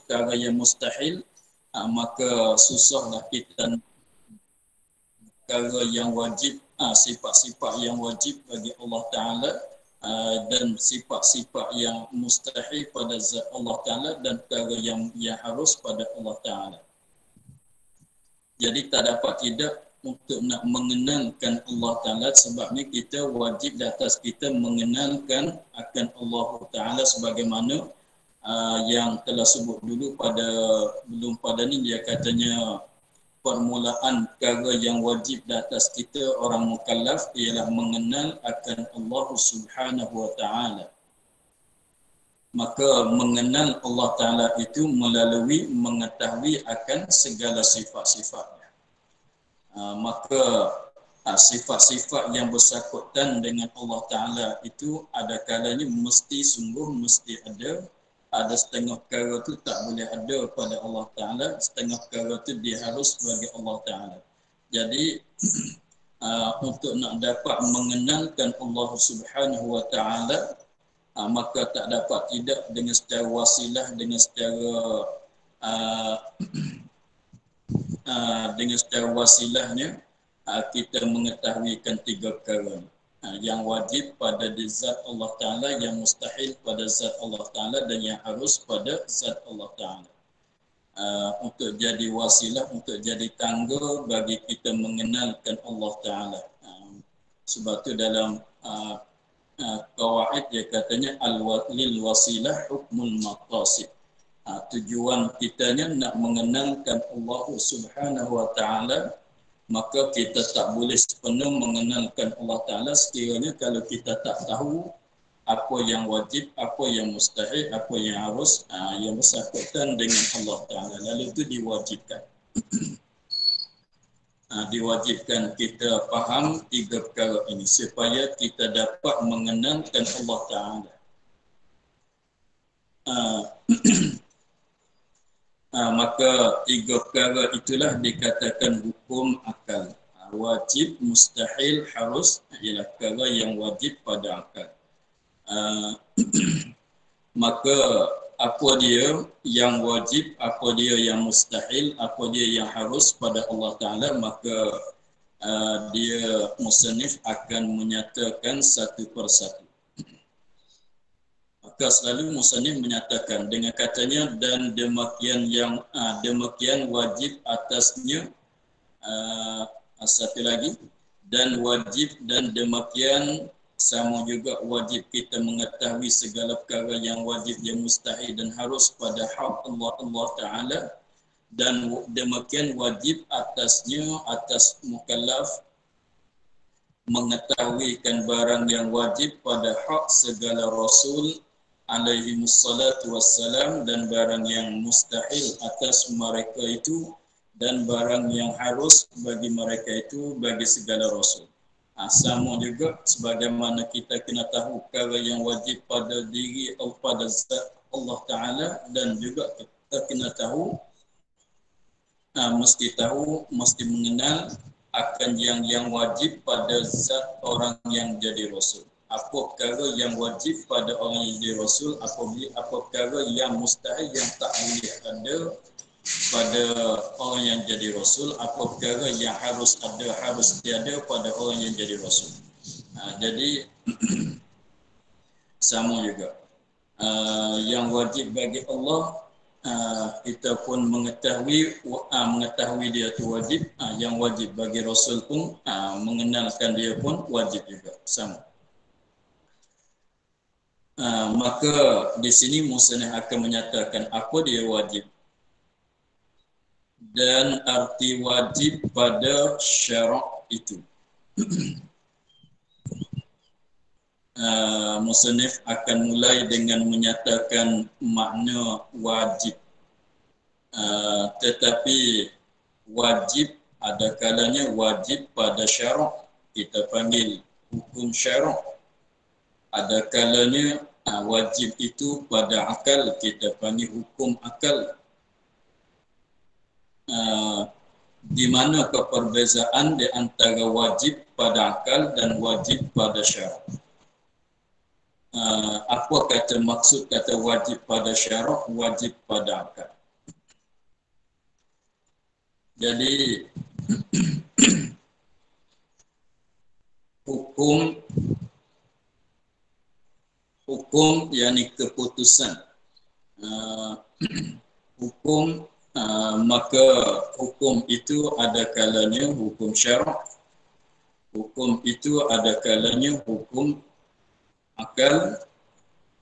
perkara yang mustahil, maka susahlah kita perkara yang wajib, sifat-sifat yang wajib bagi Allah Ta'ala, dan sifat-sifat yang mustahil pada zat Allah Ta'ala, dan perkara yang harus pada Allah Ta'ala. Jadi tak dapat tidak untuk nak mengenalkan Allah Ta'ala, sebabnya kita wajib di atas kita mengenalkan akan Allah Ta'ala sebagaimana yang telah sebut dulu belum pada ni, dia katanya permulaan perkara yang wajib di atas kita orang mukallaf ialah mengenal akan Allah Subhanahu wa Ta'ala. Maka mengenal Allah Ta'ala itu melalui mengetahui akan segala sifat-sifatnya. Maka sifat-sifat yang bersangkutan dengan Allah Ta'ala itu ada kalanya mesti ada setengah perkara tu tak boleh ada pada Allah Ta'ala, setengah perkara tu dia harus bagi Allah Ta'ala. Jadi untuk nak dapat mengenalkan Allah Subhanahu wa Ta'ala, maka tak dapat tidak dengan secara wasilah, dengan secara wasilahnya kita mengetahuikan tiga perkara. Yang wajib pada zat Allah Ta'ala, yang mustahil pada zat Allah Ta'ala, dan yang harus pada zat Allah Ta'ala. Untuk jadi wasilah, untuk jadi tangga bagi kita mengenalkan Allah Ta'ala. Sebab tu dalam qawaid dia katanya al-lil wasilah hukmul maqasid. Tujuan kitanya nak mengenalkan Allah Subhanahu wa Ta'ala, maka kita tak boleh sepenuh mengenalkan Allah Ta'ala sekiranya kalau kita tak tahu apa yang wajib, apa yang mustahil, apa yang harus, yang bersangkutan dengan Allah Ta'ala. Lalu itu diwajibkan. Diwajibkan kita faham tiga perkara ini supaya kita dapat mengenalkan Allah Ta'ala. Maka tiga perkara itulah dikatakan hukum akal. Wajib, mustahil, harus ialah perkara yang wajib pada akal. Maka apa dia yang wajib, apa dia yang mustahil, apa dia yang harus pada Allah Ta'ala, maka dia musannif akan menyatakan satu persatu. Maka selalu musannif menyatakan dengan katanya dan demikian wajib atasnya, satu lagi, dan wajib dan demikian sama juga wajib kita mengetahui segala perkara yang wajib, yang mustahil dan harus pada hak Allah Ta'ala, dan demikian wajib atasnya, atas mukallaf, mengetahuikan barang yang wajib pada hak segala Rasul alaihi wassalatu wassalam, dan barang yang mustahil atas mereka itu, dan barang yang harus bagi mereka itu bagi segala Rasul. Sama juga sebagaimana kita kena tahu perkara yang wajib pada diri atau pada zat Allah Ta'ala, dan juga kita kena tahu, mesti mengenal akan yang wajib pada zat orang yang jadi Rasul. Apa perkara yang wajib pada orang yang jadi Rasul, apa perkara yang mustahil, yang tak boleh ada pada orang yang jadi Rasul, apa perkara yang harus ada, harus tiada pada orang yang jadi Rasul. Jadi sama juga. Yang wajib bagi Allah, kita pun mengetahui dia tu wajib. Yang wajib bagi Rasul pun mengenalkan dia pun wajib juga, sama. Maka di sini musannif akan menyatakan apa dia wajib dan arti wajib pada syarak itu. Musannif akan mulai dengan menyatakan makna wajib. Tetapi wajib ada kalanya wajib pada syarak, kita panggil hukum syarak. Ada kalanya wajib itu pada akal, kita panggil hukum akal. Di mana perbezaan di antara wajib pada akal dan wajib pada syarak? apa kata maksud kata wajib pada syarak, wajib pada akad. Jadi hukum yakni keputusan, hukum, maka hukum itu ada kalanya hukum syarak, hukum itu ada kalanya hukum akal,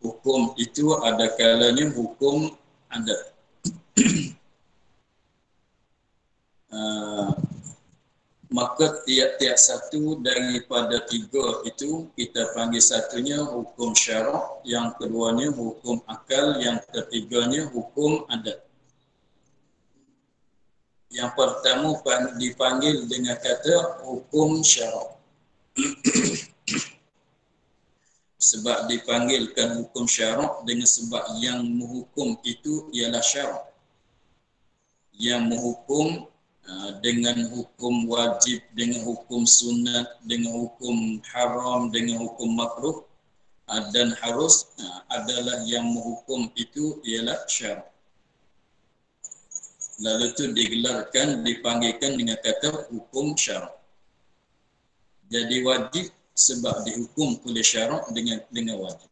hukum itu ada kalanya hukum adat. Maka tiap-tiap satu daripada tiga itu kita panggil satunya hukum syarak, yang keduanya hukum akal, yang ketiganya hukum adat. Yang pertama dipanggil dengan kata hukum syarak. Sebab dipanggilkan hukum syarak dengan sebab yang menghukum itu ialah syarak. Yang menghukum dengan hukum wajib, dengan hukum sunat, dengan hukum haram, dengan hukum makruh dan harus adalah yang menghukum itu ialah syarak. Lalu itu digelarkan, dipanggilkan dengan kata hukum syarak. Jadi wajib sebab dihukum oleh syarak dengan wajib.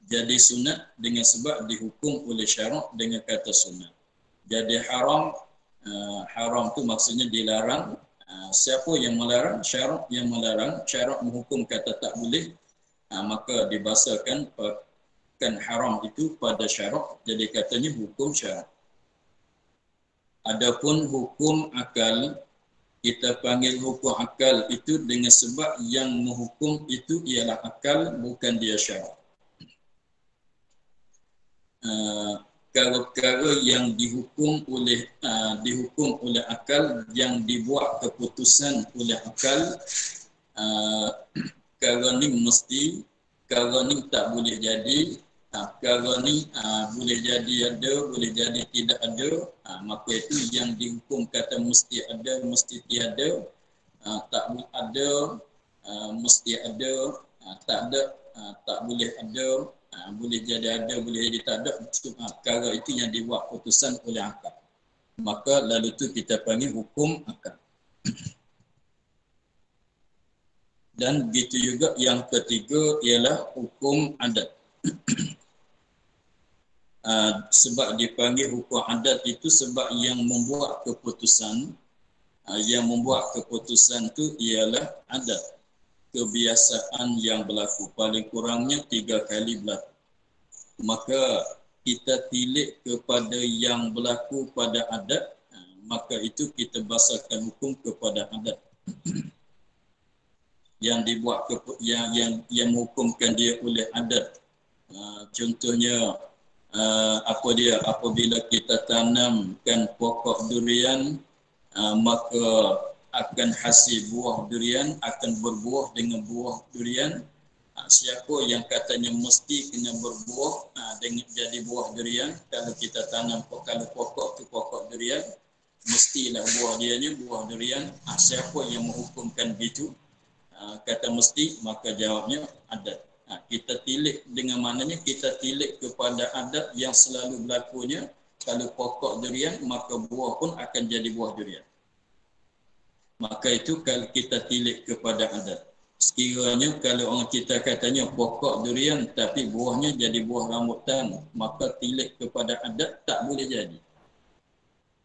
Jadi sunat dengan sebab dihukum oleh syarak dengan kata sunat. Jadi haram, haram tu maksudnya dilarang. Siapa yang melarang? Syarak yang melarang. Syarak menghukum kata tak boleh, maka dibahasakan kan haram itu pada syarak, jadi katanya hukum syarak. Adapun hukum akal, kita panggil hukum akal itu dengan sebab yang menghukum itu ialah akal, bukan dia syarak. Perkara yang dihukum oleh akal, yang dibuat keputusan oleh akal, perkara ni mesti, perkara ni tak boleh jadi, perkara ni boleh jadi ada, boleh jadi tidak ada, maka itu yang dihukum kata mesti ada, mesti tiada, tak ada, mesti ada, tak ada, tak boleh ada, boleh jadi ada, boleh jadi tak ada. Perkara itu yang dibuat putusan oleh akal, maka lalu itu kita panggil hukum akal. Dan begitu juga yang ketiga ialah hukum adat. Sebab dipanggil hukum adat itu sebab yang membuat keputusan, itu ialah adat, kebiasaan yang berlaku, paling kurangnya 3 kali berlaku. Maka kita tilik kepada yang berlaku pada adat, maka itu kita bahasakan hukum kepada adat. Yang dibuat yang menghukumkan dia oleh adat. Contohnya apa dia, apabila kita tanamkan pokok durian, maka akan hasil buah durian, akan berbuah dengan buah durian. Siapa yang katanya mesti kena berbuah dengan jadi buah durian, kalau kita tanam, kalau pokok tu pokok durian, mestilah buah dia ni buah durian. Siapa yang menghukumkan begitu, kata mesti, maka jawabnya adat. Kita tilik dengan maknanya kita tilik kepada adat yang selalu berlakunya. Kalau pokok durian, maka buah pun akan jadi buah durian. Maka itu kalau kita tilik kepada adat. Sekiranya kalau orang kita katanya pokok durian tapi buahnya jadi buah rambutan, maka tilik kepada adat tak boleh jadi.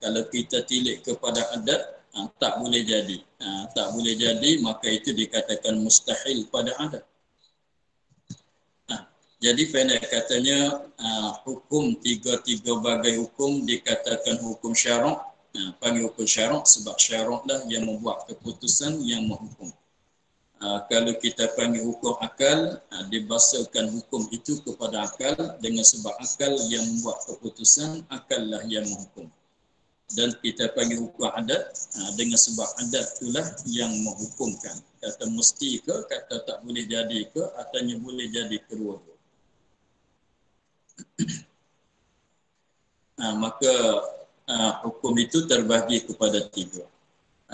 Kalau kita tilik kepada adat, tak boleh jadi. Tak boleh jadi, maka itu dikatakan mustahil pada adat. Jadi pendek katanya, hukum tiga bagai hukum dikatakan hukum syarak. Panggil hukum syarak sebab syaraklah yang membuat keputusan yang menghukum. Kalau kita panggil hukum akal, dibahasakan hukum itu kepada akal dengan sebab akal yang membuat keputusan, akallah yang menghukum. Dan kita panggil hukum adat dengan sebab adat itulah yang menghukumkan. Kata mesti ke, kata tak boleh jadi ke, ataunya boleh jadi kedua-dua. Maka hukum itu terbahagi kepada 3.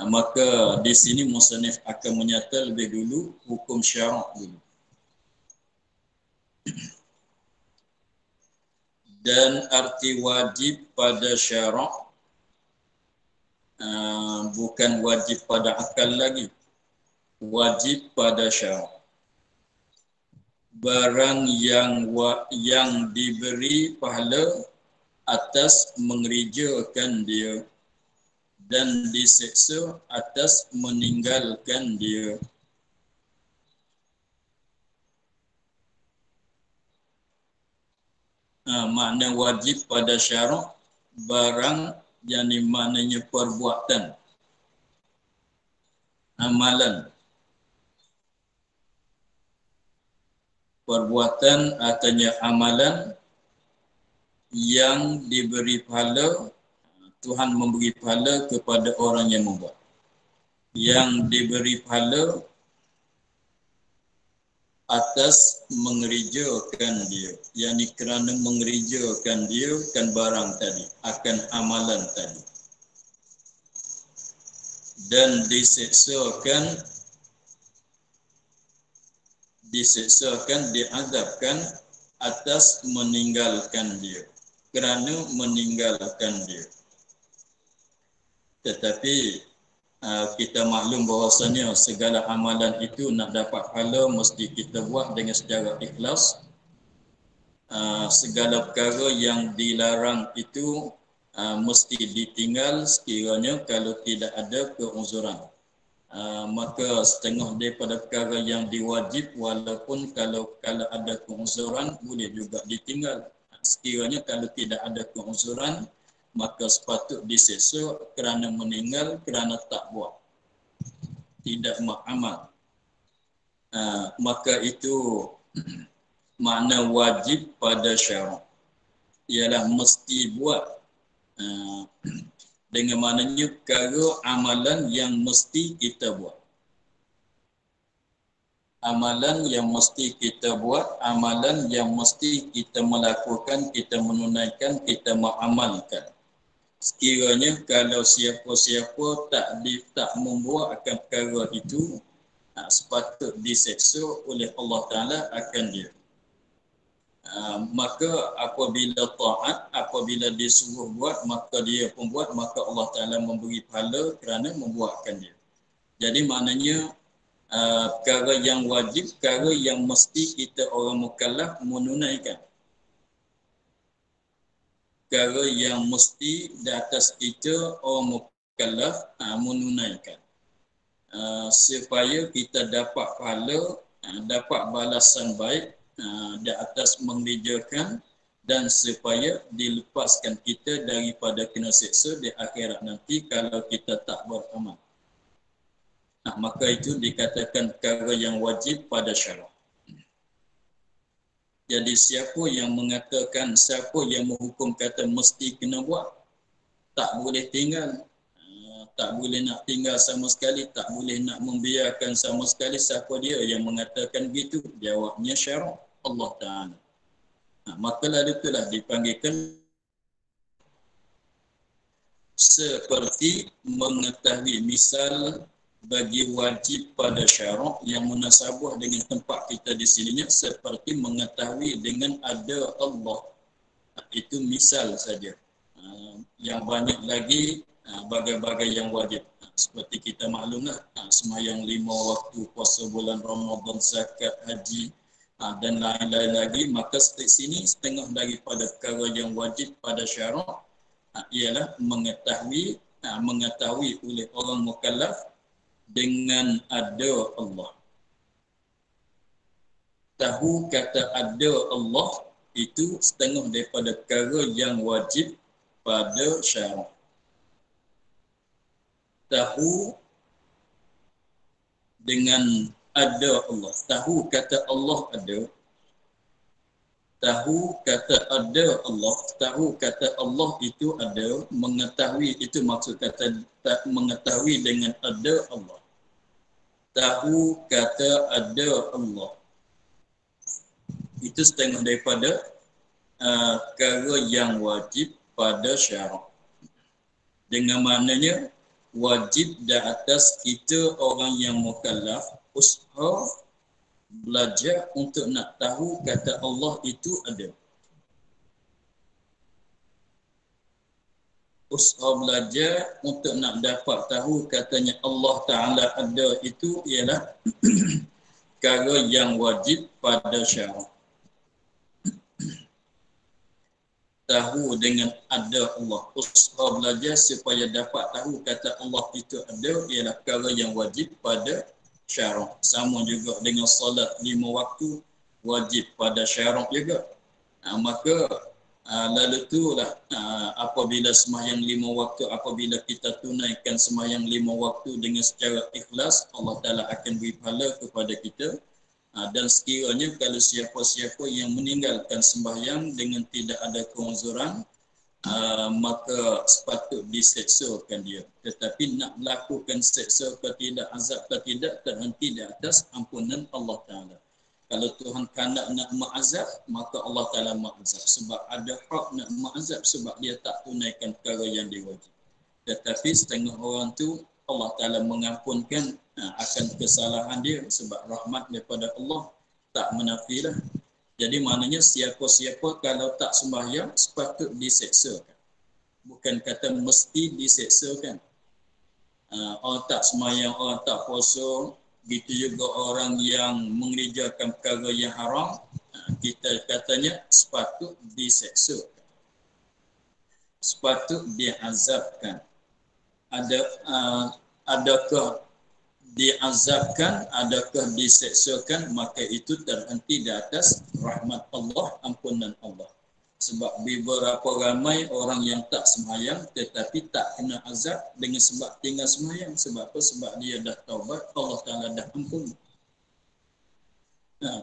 Maka di sini musannif akan menyata lebih dulu hukum syarak dulu. Dan arti wajib pada syarak bukan wajib pada akal lagi. Wajib pada syarak. Barang yang diberi pahala atas mengerjakan dia dan diseksa atas meninggalkan dia. Makna wajib pada syarak barang yang maknanya perbuatan, amalan. Perbuatan artinya amalan yang diberi pahala, Tuhan memberi pahala kepada orang yang membuat. Yang diberi pahala atas mengerjakan dia, yakni kerana mengerjakan dia kan barang tadi, akan amalan tadi, dan diseksakan, diazabkan atas meninggalkan dia, kerana meninggalkan dia. Tetapi kita maklum bahawasanya segala amalan itu nak dapat pahala mesti kita buat dengan secara ikhlas. Segala perkara yang dilarang itu mesti ditinggal sekiranya kalau tidak ada keuzuran. Maka setengah daripada perkara yang diwajib walaupun kalau ada keuzuran boleh juga ditinggal. Sekiranya kalau tidak ada keuzuran maka sepatut diseksa kerana meninggal, kerana tak buat, tidak beramal. Maka itu makna wajib pada syarak, ialah mesti buat, dengan maknanya perkara amalan yang mesti kita buat. Amalan yang mesti kita buat, amalan yang mesti kita melakukan, kita menunaikan, kita mengamalkan. Sekiranya kalau siapa-siapa tak membuatkan perkara itu, sepatut diseksa oleh Allah Ta'ala akan dia. Maka apabila taat, apabila disuruh buat, maka dia pembuat, maka Allah Ta'ala memberi pahala kerana membuatkan dia. Jadi maknanya perkara yang wajib, perkara yang mesti kita orang mukallaf menunaikan. Perkara yang mesti di atas kita orang mukallaf menunaikan. Supaya kita dapat pahala, dapat balasan baik di atas mengerjakan, dan supaya dilepaskan kita daripada kena seksa di akhirat nanti kalau kita tak beramal. Maka itu dikatakan perkara yang wajib pada syarak. Jadi siapa yang mengatakan, siapa yang menghukum kata mesti kena buat, tak boleh tinggal, tak boleh nak tinggal sama sekali, tak boleh nak membiarkan sama sekali, siapa dia yang mengatakan begitu? Jawabnya syarak Allah Ta'ala. Maka lalu itulah dipanggilkan seperti mengetahui. Misal bagi wajib pada syarak yang munasabah dengan tempat kita di sininya, seperti mengetahui dengan ada Allah. Itu misal saja. Yang banyak lagi bagai-bagai yang wajib. Seperti kita maklumlah, sembahyang 5 waktu, puasa bulan Ramadan, zakat, haji dan lain-lain lagi. Maka di sini setengah daripada perkara yang wajib pada syarak ialah mengetahui oleh orang mukallaf dengan ada Allah. Tahu kata ada Allah itu setengah daripada perkara yang wajib pada syarak. Tahu dengan ada Allah, tahu kata Allah ada, tahu kata ada Allah, tahu kata Allah itu ada, mengetahui itu maksud kata mengetahui dengan ada Allah. Tahu kata ada Allah itu setengah daripada perkara yang wajib pada syarak. Dengan maknanya wajib di atas kita orang yang mukallaf usaha belajar untuk nak tahu kata Allah itu ada. Usaha belajar untuk nak dapat tahu katanya Allah Ta'ala ada itu ialah perkara yang wajib pada syarak. Tahu dengan ada Allah. Usaha belajar supaya dapat tahu kata Allah itu ada ialah perkara yang wajib pada syarak. Sama juga dengan solat 5 waktu wajib pada syarak juga. Maka lalu itulah apabila sembahyang 5 waktu, apabila kita tunaikan sembahyang 5 waktu dengan secara ikhlas, Allah Ta'ala akan beri pahala kepada kita. Dan sekiranya kalau siapa-siapa yang meninggalkan sembahyang dengan tidak ada keuzuran, maka sepatut diseksakan dia. Tetapi nak melakukan seksa ke tidak, azab ke tidak, terhenti di atas ampunan Allah Ta'ala. Kalau Tuhan kandak nak mengazab, maka Allah Ta'ala mengazab. Sebab ada hak nak mengazab sebab dia tak tunaikan perkara yang diwajib. Tetapi setengah orang tu Allah Ta'ala mengampunkan akan kesalahan dia sebab rahmat daripada Allah, tak menafilah. Jadi maknanya siapa-siapa kalau tak sembahyang sepatut diseksakan. Bukan kata mesti diseksakan. Orang tak sembahyang, orang tak puasa, begitu juga orang yang mengerjakan perkara yang haram, kita katanya sepatut diseksakan. Sepatut diazabkan. Adakah diazabkan, adakah diseksakan, maka itu terhenti di atas rahmat Allah, ampunan Allah. Sebab beberapa ramai orang yang tak sembahyang tetapi tak kena azab dengan sebab tinggal sembahyang. Sebab apa? Sebab dia dah taubat, Allah Ta'ala dah ampun.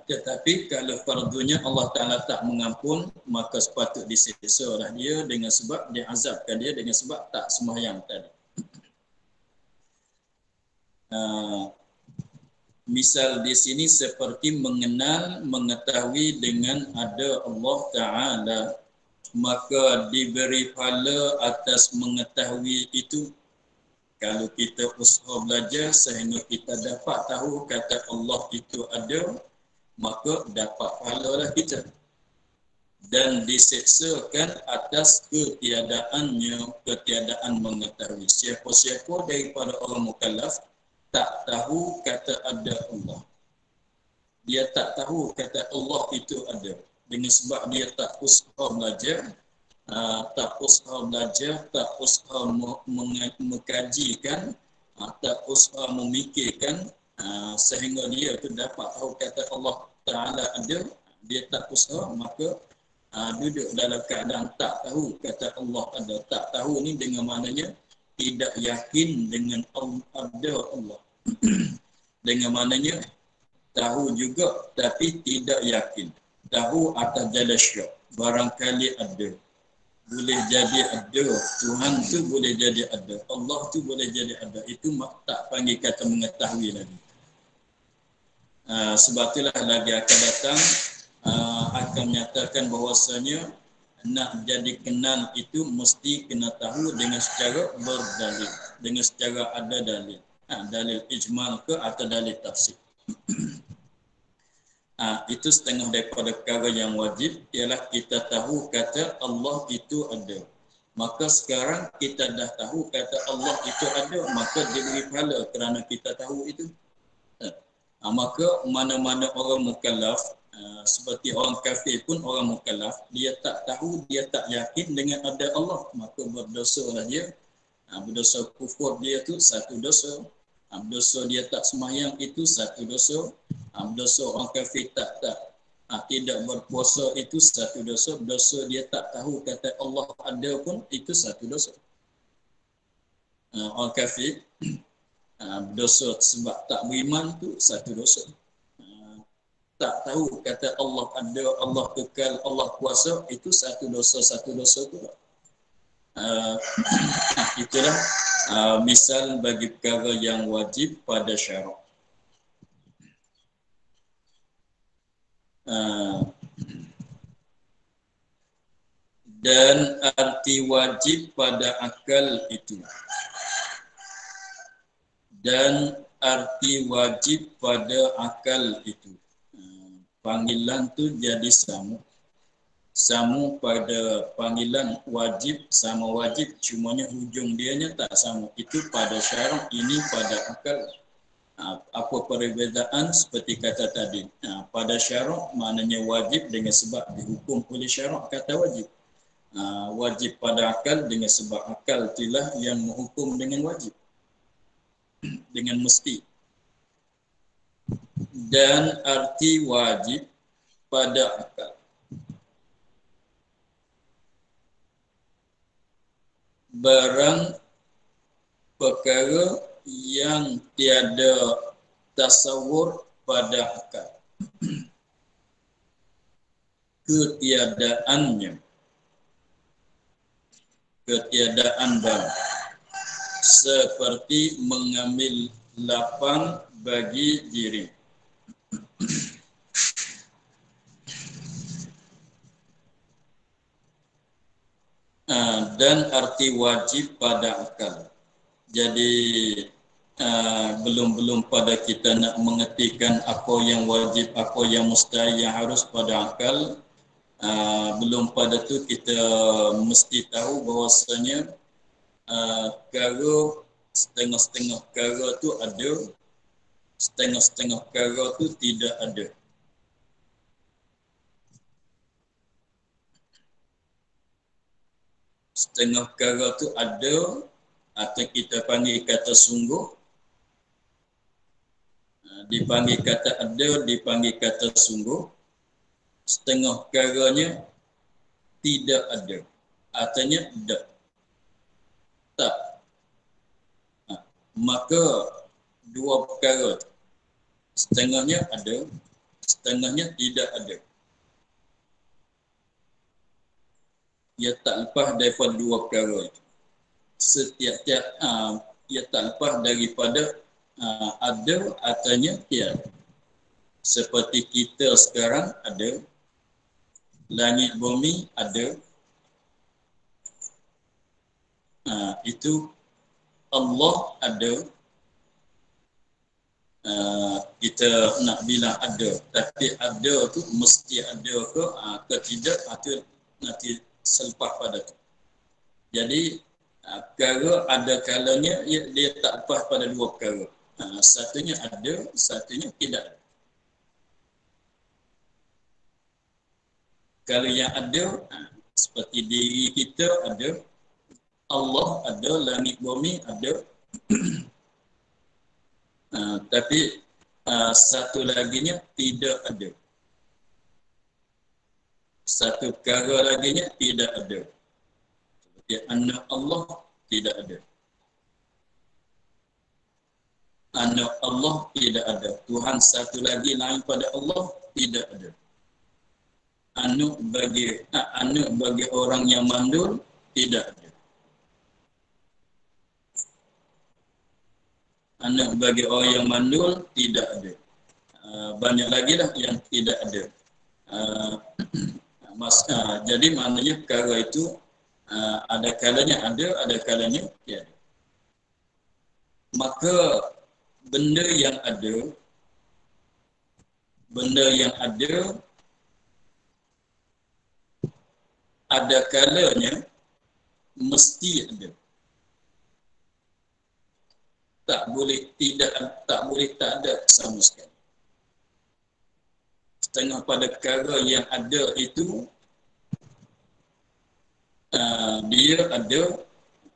Tetapi kalau fardunya Allah Ta'ala tak mengampun, maka sepatut diseksa lah dia dengan sebab diazabkan dia dengan sebab tak sembahyang tadi. Misal di sini seperti mengenal, mengetahui dengan ada Allah Ta'ala, maka diberi pahala atas mengetahui itu. Kalau kita usaha belajar sehingga kita dapat tahu kata Allah itu ada, maka dapat pahala lah kita. Dan diseksakan atas ketiadaannya, ketiadaan mengetahui. Siapa-siapa daripada orang mukallaf tak tahu kata ada Allah. Dia tak tahu kata Allah itu ada. Dengan sebab dia tak usaha belajar, tak usaha mengkajikan, tak usaha memikirkan, sehingga dia tu dapat tahu kata Allah Ta'ala ada, dia tak usaha, maka duduk dalam keadaan tak tahu kata Allah ada. Tak tahu ni dengan maknanya tidak yakin dengan ada Allah. Dengan maknanya tahu juga tapi tidak yakin. Tahu atas jalan syak, barangkali ada. Boleh jadi ada. Tuhan tu boleh jadi ada. Allah tu boleh jadi ada. Itu tak panggil kata mengetahui lagi. Sebab itulah lagi akan datang akan menyatakan bahawasanya nak jadi kenal itu mesti kena tahu dengan secara berdalil, dengan secara ada dalil. Dalil ijmal ke atau dalil tafsir. Itu setengah daripada perkara yang wajib, ialah kita tahu kata Allah itu ada. Maka sekarang kita dah tahu kata Allah itu ada, maka diberi pahala kerana kita tahu itu. Maka mana-mana orang mukallaf, seperti orang kafir pun orang mukallaf, dia tak tahu, dia tak yakin dengan ada Allah, maka berdosalah dia. Berdosa kufur dia tu satu dosa. Berdosa dia tak sembahyang itu satu dosa. Berdosa orang kafir tidak berpuasa itu satu dosa. Dosa dia tak tahu kata Allah ada pun itu satu dosa. Orang kafir berdosa sebab tak beriman tu satu dosa. Tak tahu kata Allah ada, Allah kekal, Allah kuasa, itu satu dosa pula. Itulah misal bagi perkara yang wajib pada syarak. Dan arti wajib pada akal itu. Dan arti wajib pada akal itu. panggilan tu jadi sama. Sama pada panggilan wajib sama wajib, cumanya hujung dianya tak sama. Itu pada syarak, ini pada akal. Apa perbezaan seperti kata tadi? Pada syarak maknanya wajib dengan sebab dihukum oleh syarak kata wajib. Wajib pada akal dengan sebab akal itulah yang menghukum dengan wajib, dengan mesti. Dan arti wajib pada akal, barang perkara yang tiada tasawur pada akal, ketiadaan barang, seperti mengambil lapang bagi diri. Dan arti wajib pada akal. Jadi belum pada kita nak mengertikan apa yang wajib, apa yang mustahil, yang harus pada akal. Belum pada tu kita mesti tahu bahawasanya perkara setengah-setengah perkara tu ada, setengah-setengah perkara tu tidak ada. Setengah perkara tu ada atau kita panggil kata sungguh, dipanggil kata ada, dipanggil kata sungguh. Setengah perkaranya tidak ada, artinya tak. Maka dua perkara, setengahnya ada, setengahnya tidak ada. Ia tak lepas daripada dua perkara itu. Setiap-tiap ia tak lepas daripada ada ataunya tiada. Seperti kita sekarang ada, langit bumi ada, itu Allah ada. Kita nak bilang ada, tapi ada tu mesti ada ke tidak, itu nanti selepas pada tu. Jadi perkara ada kalanya dia tak lepas pada dua perkara. Satunya ada, satunya tidak ada. Kalau yang ada, seperti diri kita ada, Allah ada, langit bumi ada. Tapi satu laginya tidak ada. Satu perkara laginya tidak ada. Seperti anak Allah tidak ada. Anak Allah tidak ada. Tuhan satu lagi lain pada Allah tidak ada. Anak bagi orang yang mandul tidak ada. Anak bagi orang yang mandul tidak ada. Banyak lagi lah yang tidak ada. Jadi maknanya perkara itu ada kalanya ada, ada kalanya tiada. Maka benda yang ada kalanya mesti ada. Tak boleh tak ada sama sekali. Setengah pada perkara yang ada itu dia ada,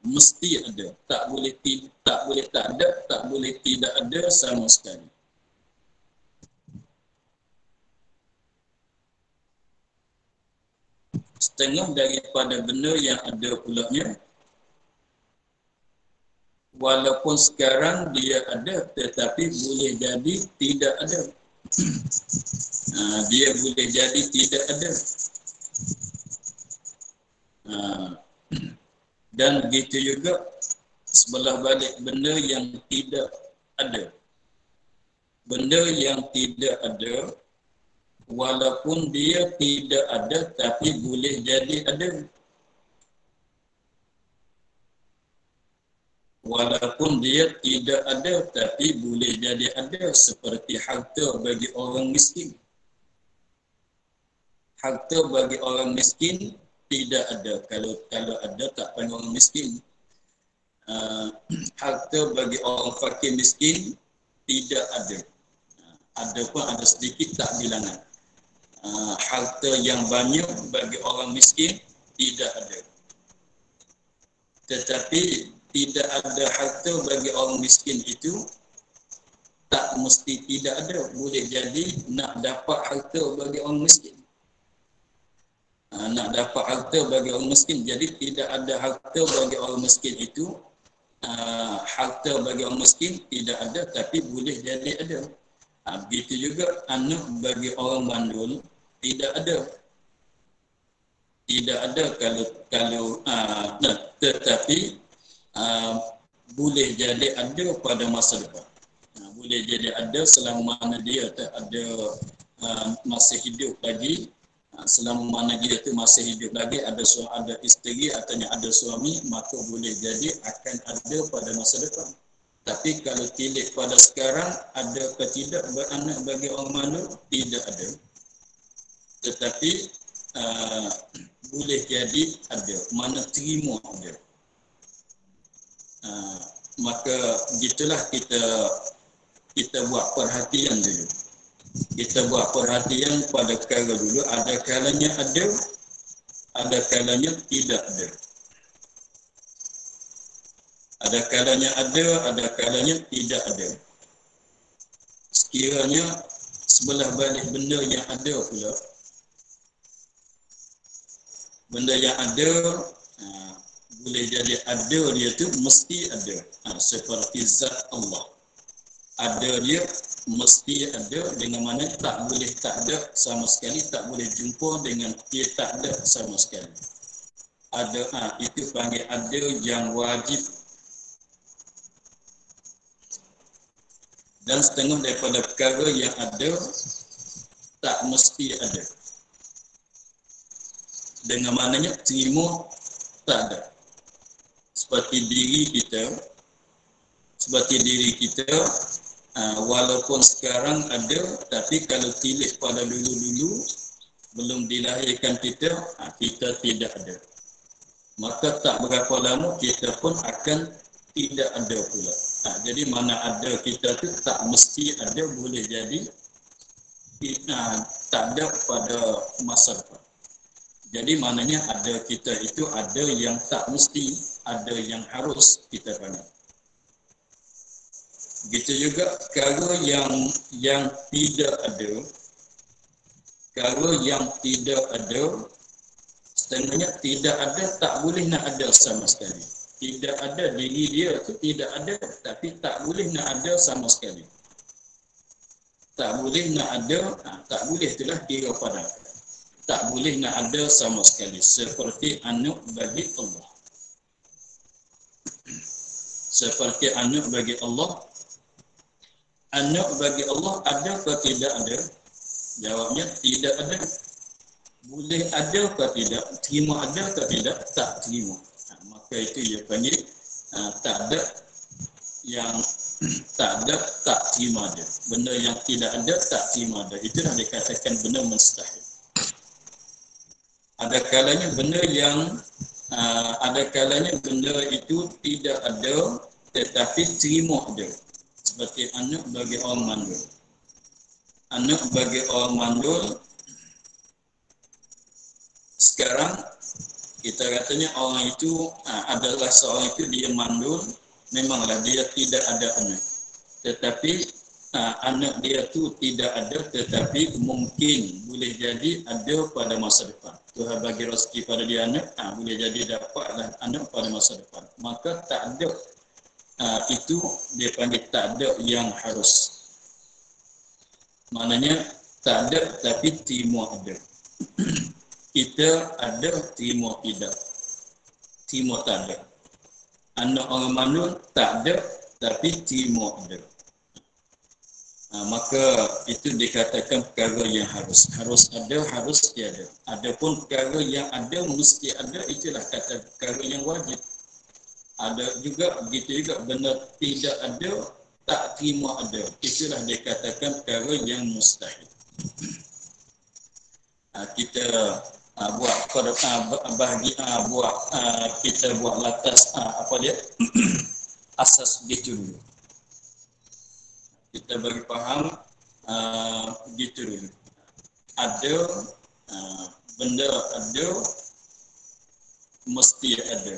mesti ada. Tak boleh tak ada, tak boleh tidak ada sama sekali. Setengah daripada benda yang ada pulanya, walaupun sekarang dia ada, tetapi boleh jadi tidak ada. Dia boleh jadi tidak ada. Dan begitu juga sebelah balik benda yang tidak ada. Benda yang tidak ada, walaupun dia tidak ada, tapi boleh jadi ada. Walaupun dia tidak ada, tapi boleh jadi ada. Seperti harta bagi orang miskin. harta bagi orang miskin tidak ada. Kalau ada tak panggil orang miskin. Harta bagi orang fakir miskin tidak ada. Ada pun ada sedikit tak bilangan. Harta yang banyak bagi orang miskin tidak ada. Tetapi tidak ada harta bagi orang miskin itu tak mesti tidak ada. Boleh jadi nak dapat harta bagi orang miskin. Nak dapat harta bagi orang miskin. Jadi tidak ada harta bagi orang miskin itu. Harta bagi orang miskin tidak ada, tapi boleh jadi ada. Begitu juga anak bagi orang mandul tidak ada. Tidak ada tetapi boleh jadi ada pada masa depan. Boleh jadi ada selama mana dia tak ada masih hidup lagi. Selama mana dia tu masih hidup lagi, ada isteri atau ada suami, maka boleh jadi akan ada pada masa depan. Tapi kalau tilik pada sekarang, ada ke tidak beranak bagi orang mandul? Tidak ada. Tetapi boleh jadi ada, mana terima ada. Maka gitulah kita buat perhatian dulu. Kita buat perhatian pada perkara dulu. Ada kalanya ada, ada kalanya tidak ada. Ada kalanya ada, ada kalanya tidak ada. Sekiranya sebelah balik benda yang ada pula, benda yang ada boleh jadi ada dia tu mesti ada. Seperti zat Allah. Ada dia mesti ada, dengan mana tak boleh tak ada sama sekali, tak boleh jumpa dengan dia tak ada sama sekali. Ada itu panggil ada yang wajib. Dan setengah daripada perkara yang ada tak mesti ada. Dengan maknanya terima tak ada. Seperti diri kita, walaupun sekarang ada, tapi kalau tilik pada dulu-dulu belum dilahirkan kita tidak ada. Maka tak berapa lama kita pun akan tidak ada pula. Jadi mana ada kita tu tak mesti ada, boleh jadi tak ada pada masa depan. Jadi maknanya ada kita itu ada yang tak mesti, ada yang harus kita panggil. Begitu juga perkara yang tidak ada, perkara yang tidak ada, setengahnya tidak ada, tak boleh nak ada sama sekali. Tidak ada, diri dia tu tidak ada, tapi tak boleh nak ada sama sekali. Tak boleh nak ada, tak boleh itulah kira pada. Tak boleh nak ada sama sekali. Seperti anak bagi Allah. Seperti anak bagi Allah. Anak bagi Allah ada atau tidak ada? Jawabnya tidak ada. Boleh ada atau tidak? Terima ada atau tidak? Tak terima. Maka itu dia panggil tak ada yang tak ada, tak terima ada. Benda yang tidak ada, tak terima ada. Itulah dikatakan benda mustahil. Ada kalanya benda yang ada kalanya benda itu tidak ada tetapi terima ada. Seperti anak bagi orang mandul. Anak bagi orang mandul, sekarang kita katanya orang itu adalah seorang itu dia mandul, memanglah dia tidak ada anak. Tetapi anak dia tu tidak ada, tetapi mungkin boleh jadi ada pada masa depan. Tuhan bagi rezeki pada dia anak, boleh jadi dapatlah anak pada masa depan. Maka tak ada, itu dia panggil tak ada yang harus. Maknanya tak ada tapi terima ada. Kita ada, terima tidak. Terima tak ada. Anak orang mandul tak ada tapi terima ada. Maka itu dikatakan perkara yang harus. Harus ada, harus tiada. Adapun perkara yang ada, mesti ada, itulah kata perkara yang wajib. Ada juga, begitu juga benda tidak ada, tak terima ada. Itulah dikatakan perkara yang mustahil. kita buat bahagi buat kita buat latas apa dia asas gitu dulu. Kita bagi faham gitu dulu. Ada benda ada mesti ada.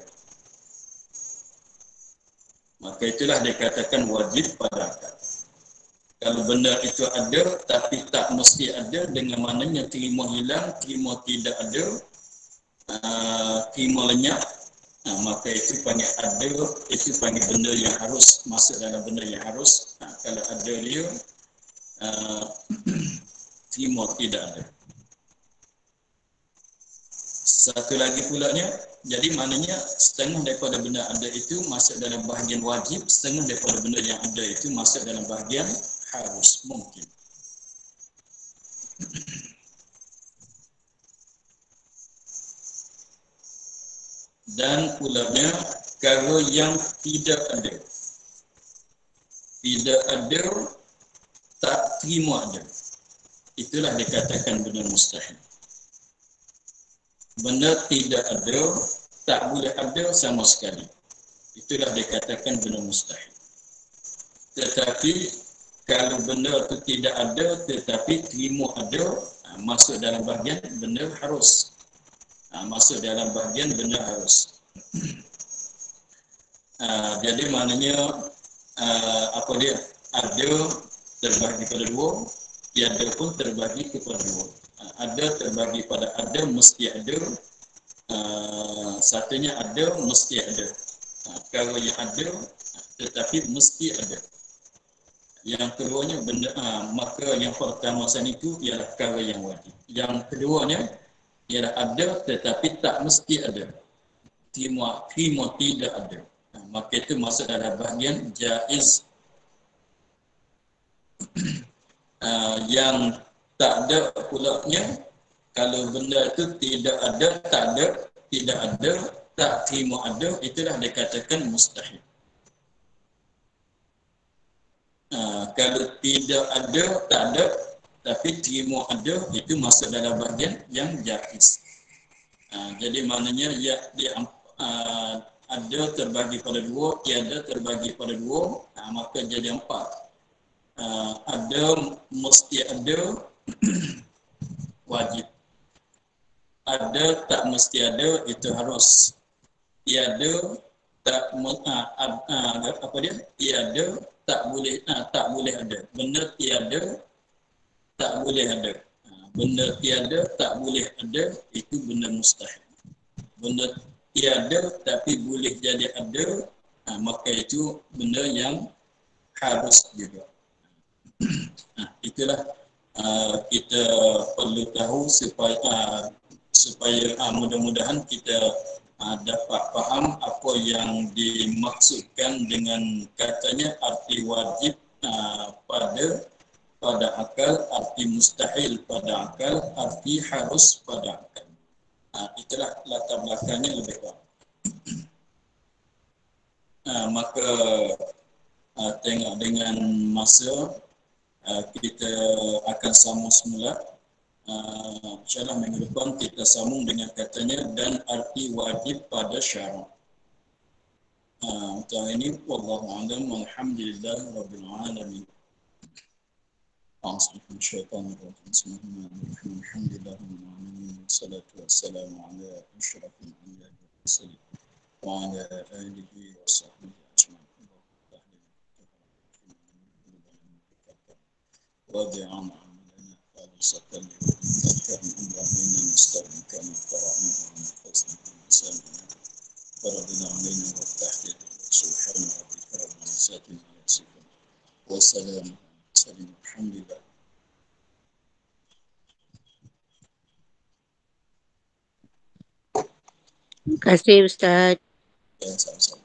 Maka itulah dikatakan wajib pada akal. Kalau benda itu ada tapi tak mesti ada, dengan maknanya terima hilang, terima tidak ada, terima lenyap, maka itu panggil ada, itu panggil benda yang harus, masuk dalam benda yang harus. Kalau ada dia, terima tidak ada. Satu lagi pulanya, jadi maknanya setengah daripada benda ada itu masuk dalam bahagian wajib, setengah daripada benda yang ada itu masuk dalam bahagian harus, mungkin. Dan pulanya kalau yang tidak ada, tak terima ada, itulah dikatakan benda mustahil. Benda tidak ada, tak boleh ada sama sekali, itulah dikatakan benda mustahil. Tetapi kalau benda itu tidak ada tetapi terima ada, masuk dalam bahagian benda harus. Masuk dalam bahagian benda harus. Jadi maknanya apa dia? Ada terbagi pada dua, tiada pun terbagi kepada dua. Ada terbagi pada ada, mesti ada. Satunya ada, mesti ada. Kalau yang ada tetapi mesti ada. Yang keduanya benda, maka yang pertama sana itu ialah perkara yang wajib. Yang keduanya ialah ada tetapi tak mesti ada. Terima tidak ada. Maka itu masuk dalam bahagian jaiz. Yang tak ada pulanya, kalau benda itu tidak ada, tak ada, tidak ada, tak terima ada, itulah dikatakan mustahil. Kalau tidak ada, tak ada, tapi terima ada, itu masuk dalam bahagian yang jaiz. Jadi maknanya ya, dia ada terbagi pada dua, tiada terbagi pada dua, maka jadi empat. Ada mesti ada, wajib. Ada tak mesti ada, itu harus. Tiada tak apa dia? Tiada tak boleh ada. Benda tiada tak boleh ada. Benda tiada tak boleh ada, itu benda mustahil. Benda tiada tapi boleh jadi ada, maka itu benda yang harus juga. Itulah kita perlu tahu supaya mudah-mudahan kita dapat faham apa yang dimaksudkan dengan katanya arti wajib pada akal, arti mustahil pada akal, arti harus pada akal. Itulah latar belakangnya lebih kurang. Maka tengok dengan masa kita akan sambung semula. InsyaAllah minggu depan kita sambung dengan katanya dan arti wajib pada syarat. Untuk ini, wallahu a'lam, walhamdulillah rabbil alamin. Bismillahirrahmanirrahim. Alhamdulillah rabbil alamin. Wassalatu wassalamu ala asyrafil anbiya'i wal mursalin wa ala alihi wa sahbihi ajma'in. Wadi'an amalana falisatan liwakilkan amrahina nasta'inkan fara'ina wa nafasina masalina faradina alaina wa tahdid subhanahu wa ta'ala wa satin wa yasifun wa salam salim alhamdulillah. Terima kasih Ustaz. Ya, sama-sama.